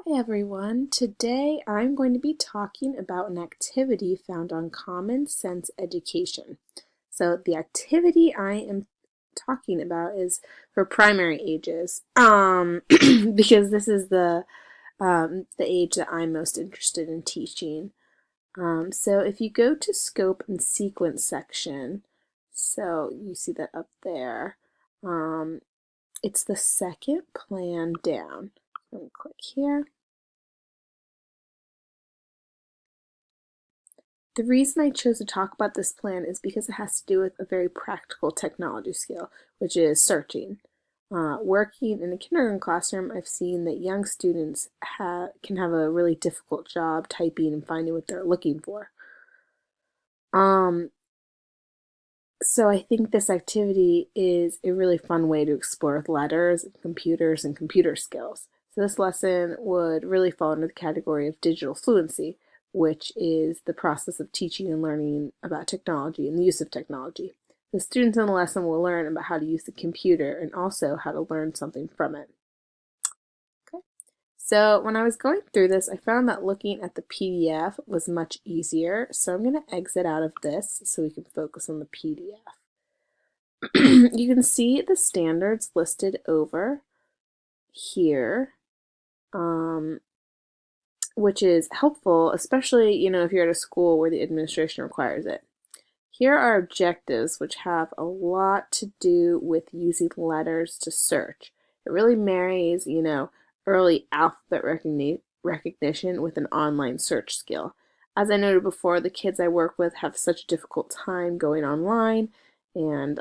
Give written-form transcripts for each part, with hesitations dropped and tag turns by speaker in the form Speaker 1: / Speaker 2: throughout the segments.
Speaker 1: Hi everyone. Today I'm going to be talking about an activity found on Common Sense Education. So the activity I am talking about is for primary ages, because this is the age that I'm most interested in teaching. So if you go to Scope and Sequence section, so you see that up there, it's the second plan down. I'm going to click here. The reason I chose to talk about this plan is because it has to do with a very practical technology skill, which is searching. Working in a kindergarten classroom, I've seen that young students can have a really difficult job typing and finding what they're looking for. So I think this activity is a really fun way to explore letters, computers, and computer skills. So this lesson would really fall under the category of digital fluency, which is the process of teaching and learning about technology and the use of technology. The students in the lesson will learn about how to use the computer and also how to learn something from it. Okay. So when I was going through this, I found that looking at the PDF was much easier. So I'm going to exit out of this so we can focus on the PDF. You can see the standards listed over here, which is helpful, especially if you're at a school where the administration requires it. Here are objectives, which have a lot to do with using letters to search. It really marries, early alphabet recognition with an online search skill. As I noted before, the kids I work with have such a difficult time going online and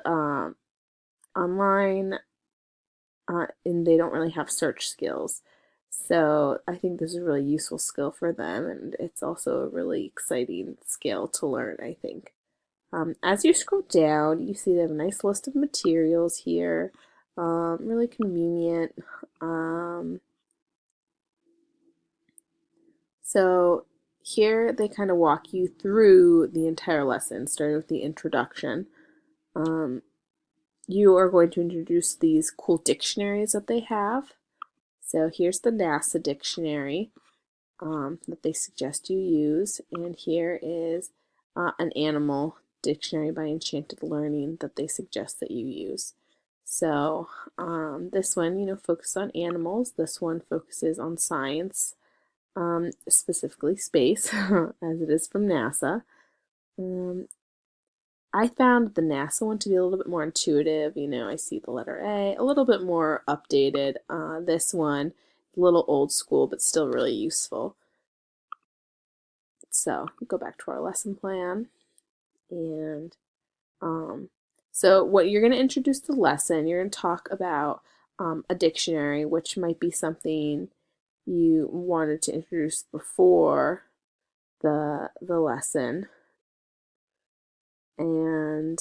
Speaker 1: and they don't really have search skills. So I think this is a really useful skill for them, and it's also a really exciting skill to learn, I think. As you scroll down, you see they have a nice list of materials here, really convenient. So here they kind of walk you through the entire lesson, starting with the introduction. You are going to introduce these cool dictionaries that they have. So here's the NASA dictionary that they suggest you use, and here is an animal dictionary by Enchanted Learning that they suggest that you use. So this one, focuses on animals. This one focuses on science, specifically space, as it is from NASA. I found the NASA one to be a little bit more intuitive. I see the letter A, little bit more updated. This one, a little old school, but still really useful. So go back to our lesson plan. And so what you're going to introduce the lesson, you're going to talk about a dictionary, which might be something you wanted to introduce before the lesson. And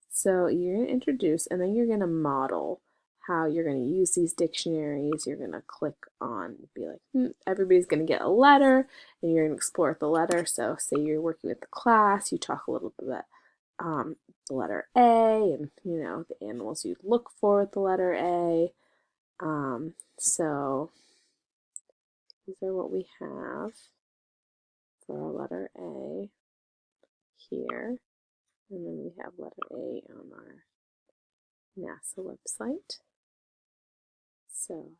Speaker 1: so you're going to introduce, and then you're going to model how you're going to use these dictionaries. You're going to click on, be like, everybody's going to get a letter, and you're going to explore the letter. So say you're working with the class, you talk a little bit about the letter A, and the animals you'd look for with the letter A. So these are what we have for our letter A here. And then we have letter A on our NASA website. So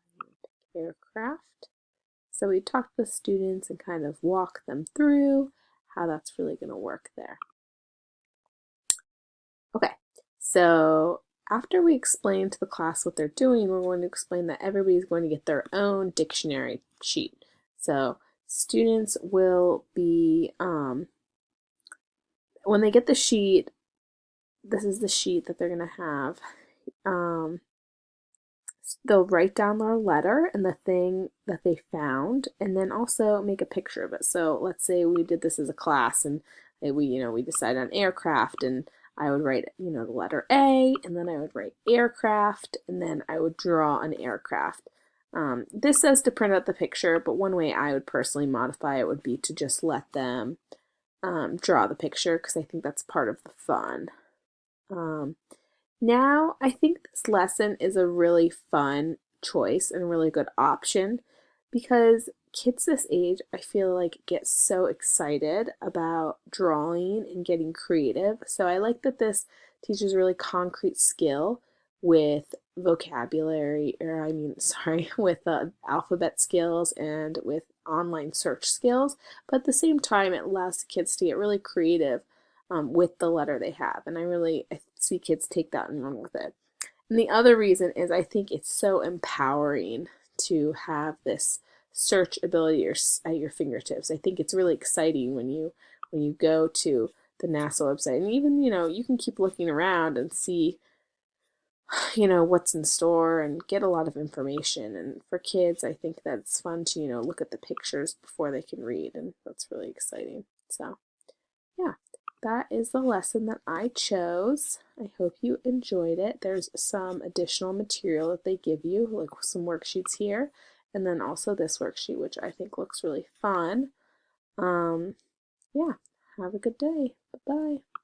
Speaker 1: aircraft. So we talk to the students and kind of walk them through how that's really going to work there. Okay, so after we explain to the class what they're doing, we're going to explain that everybody's going to get their own dictionary sheet. So students will be, when they get the sheet, this is the sheet that they're going to have. They'll write down their letter and the thing that they found, and then also make a picture of it. So let's say we did this as a class, and we decided on aircraft, and I would write the letter A, and then I would write aircraft, and then I would draw an aircraft. This says to print out the picture, but one way I would personally modify it would be to just let them draw the picture, because I think that's part of the fun. Now, I think this lesson is a really fun choice and a really good option because kids this age, I feel like, get so excited about drawing and getting creative. So I like that this teaches a really concrete skill with vocabulary, or I mean, sorry, with alphabet skills and with online search skills. But at the same time, it allows the kids to get really creative with the letter they have. And I see kids take that and run with it. And the other reason is I think it's so empowering to have this search ability at your fingertips. I think it's really exciting when you go to the NASA website, and even you can keep looking around and see what's in store and get a lot of information. And for kids, I think that's fun to look at the pictures before they can read, and that's really exciting. So yeah, that is the lesson that I chose. I hope you enjoyed it. There's some additional material that they give you, like some worksheets here, and then also this worksheet, which I think looks really fun. Yeah, have a good day. Bye-bye.